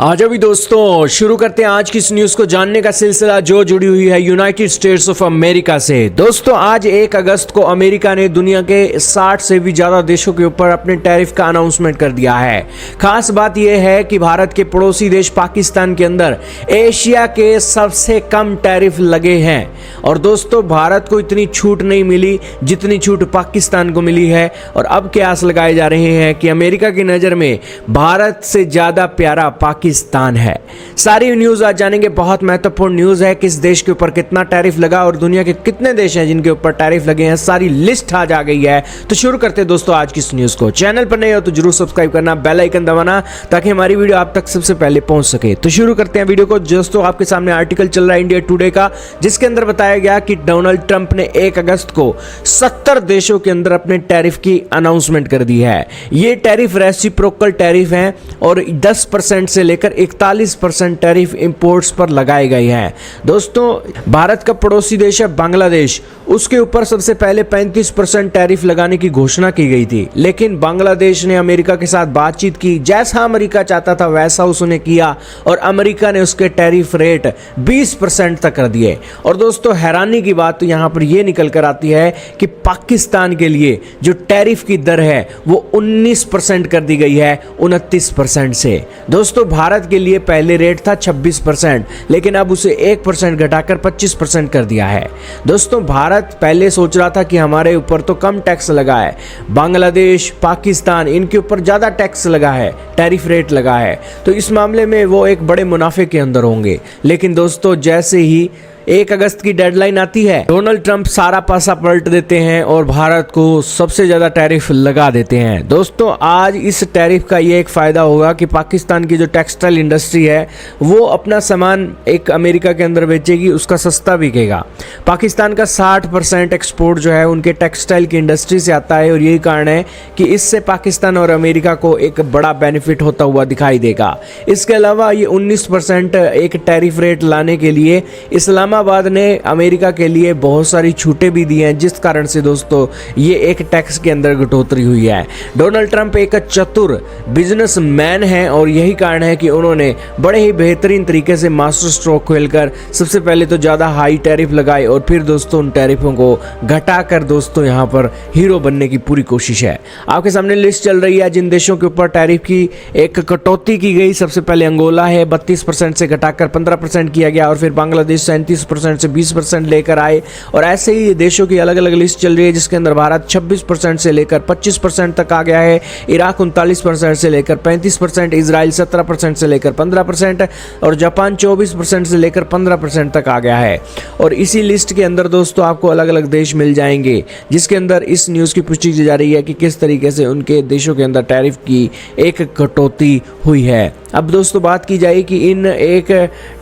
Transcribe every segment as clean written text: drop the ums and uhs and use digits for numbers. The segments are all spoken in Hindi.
आज अभी दोस्तों शुरू करते हैं आज की इस न्यूज को जानने का सिलसिला जो जुड़ी हुई है यूनाइटेड स्टेट्स ऑफ अमेरिका से। दोस्तों आज 1 अगस्त को अमेरिका ने दुनिया के 60 से भी ज्यादा देशों के ऊपर अपने टैरिफ का अनाउंसमेंट कर दिया है। खास बात यह है कि भारत के पड़ोसी देश पाकिस्तान के अंदर एशिया के सबसे कम टैरिफ लगे हैं। और दोस्तों भारत को इतनी छूट नहीं मिली जितनी छूट पाकिस्तान को मिली है। और अब कयास लगाए जा रहे हैं कि अमेरिका की नजर में भारत से ज्यादा प्यारा पाकिस्तान है। सारी न्यूज आज जानेंगे। बहुत महत्वपूर्ण न्यूज है, किस देश के ऊपर कितना टैरिफ लगा और दुनिया के कितने देश हैं जिनके ऊपर टैरिफ लगे हैं। सारी लिस्ट आज आ गई है। तो शुरू करते हैं दोस्तों आज की इस न्यूज को। चैनल पर नए हो तो जरूर सब्सक्राइब करना, बेल आइकन दबाना ताकि हमारी वीडियो आप तक सबसे पहले पहुंच सके। तो शुरू करते हैं वीडियो को। दोस्तों आपके सामने आर्टिकल चल रहा है इंडिया टुडे का, जिसके अंदर बताया गया कि डोनाल्ड ट्रंप ने 1 अगस्त को 70 देशों के अंदर अपने टैरिफ की अनाउंसमेंट कर दी है। ये टैरिफ रेसिप्रोकल टैरिफ हैं और 10% से लेकर 41% टैरिफ इंपोर्ट्स पर लगाए गए हैं। दोस्तों भारत का पड़ोसी देश है बांग्लादेश, उसके ऊपर सबसे पहले 35% टैरिफ लगाने की घोषणा की गई थी, लेकिन बांग्लादेश ने अमेरिका के साथ बातचीत की। जैसा अमेरिका चाहता था वैसा उसने किया और अमेरिका ने उसके टैरिफ रेट 20% तक कर दिए। और दोस्तों हैरानी की बात तो यहां पर यह निकल कर आती है कि पाकिस्तान के लिए जो टैरिफ की दर है वो 19% कर दी गई है 29% से। दोस्तों भारत के लिए पहले रेट था 26%, लेकिन अब उसे 1% घटाकर 25% कर दिया है। दोस्तों भारत पहले सोच रहा था कि हमारे ऊपर तो कम टैक्स लगा है, बांग्लादेश पाकिस्तान इनके ऊपर ज्यादा टैक्स लगा है, टैरिफ रेट लगा है, तो इस मामले में वो एक बड़े मुनाफे के अंदर होंगे। लेकिन दोस्तों जैसे ही 1 अगस्त की डेडलाइन आती है, डोनाल्ड ट्रंप सारा पासा पलट देते हैं और भारत को सबसे ज्यादा टैरिफ लगा देते हैं। दोस्तों आज इस टैरिफ का ये एक फायदा होगा कि पाकिस्तान की जो टेक्सटाइल इंडस्ट्री है वो अपना सामान एक अमेरिका के अंदर बेचेगी, उसका सस्ता बिकेगा। पाकिस्तान का 60% एक्सपोर्ट जो है उनके टेक्सटाइल की इंडस्ट्री से आता है और यही कारण है कि इससे पाकिस्तान और अमेरिका को एक बड़ा बेनिफिट होता हुआ दिखाई देगा। इसके अलावा ये 19% एक टैरिफ रेट लाने के लिए इस्लामाबाद ने अमेरिका के लिए बहुत सारी छूटें भी दी हैं, जिस कारण से दोस्तों ये एक टैक्स के अंदर कटौती हुई है। डोनाल्ड ट्रंप एक चतुर बिजनेसमैन हैं और यही कारण है कि उन्होंने बड़े ही बेहतरीन तरीके से मास्टर स्ट्रोक खेलकर सबसे पहले तो ज़्यादा हाई टैरिफ लगाए और फिर दोस्तों उन टैरिफों को घटाकर दोस्तों यहाँ पर हीरो बनने की पूरी कोशिश है। आपके सामने लिस्ट चल रही है जिन देशों के ऊपर टैरिफ की एक कटौती की गई। सबसे पहले अंगोला है, 32% से घटाकर 15% किया गया और फिर बांग्लादेश 37% से 20% लेकर आए। और ऐसे ही देशों की अलग अलग लिस्ट चल रही है जिसके अंदर भारत 26% से लेकर 25% तक आ गया है, इराक 39% से लेकर 35%, इजराइल 17% से लेकर 15% और जापान 24% से लेकर 15% तक आ गया है। और इसी लिस्ट के अंदर दोस्तों आपको अलग अलग देश मिल जाएंगे जिसके अंदर इस न्यूज़ की पुष्टि की जा रही है कि किस तरीके से उनके देशों के अंदर टैरिफ की एक कटौती हुई है। अब दोस्तों बात की जाए कि इन एक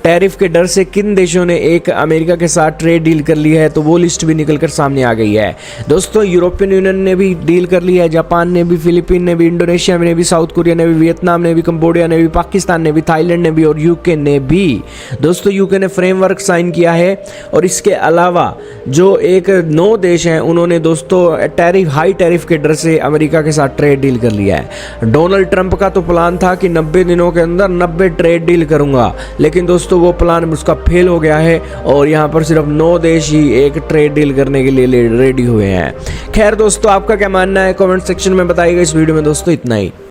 टैरिफ के डर से किन देशों ने एक अमेरिका के साथ ट्रेड डील कर ली है, तो वो लिस्ट भी निकलकर सामने आ गई है। दोस्तों यूरोपियन यूनियन ने भी डील कर ली है, जापान ने भी, फिलीपीन ने भी, इंडोनेशिया ने भी, साउथ कोरिया ने भी, वियतनाम ने भी, कंबोडिया ने भी, पाकिस्तान ने भी, थाईलैंड ने भी और यूके ने भी। दोस्तों यूके ने फ्रेमवर्क साइन किया है और इसके अलावा जो एक 9 देश हैं उन्होंने दोस्तों टैरिफ हाई टैरिफ के डर से अमेरिका के साथ ट्रेड डील कर लिया है। डोनाल्ड ट्रंप का तो प्लान था कि 90 दिनों के अंदर 90 ट्रेड डील करूंगा, लेकिन दोस्तों वो प्लान उसका फेल हो गया है और यहाँ पर सिर्फ 9 देश ही एक ट्रेड डील करने के लिए रेडी हुए हैं। खैर दोस्तों आपका क्या मानना है कमेंट सेक्शन में बताइएगा। इस वीडियो में दोस्तों इतना ही।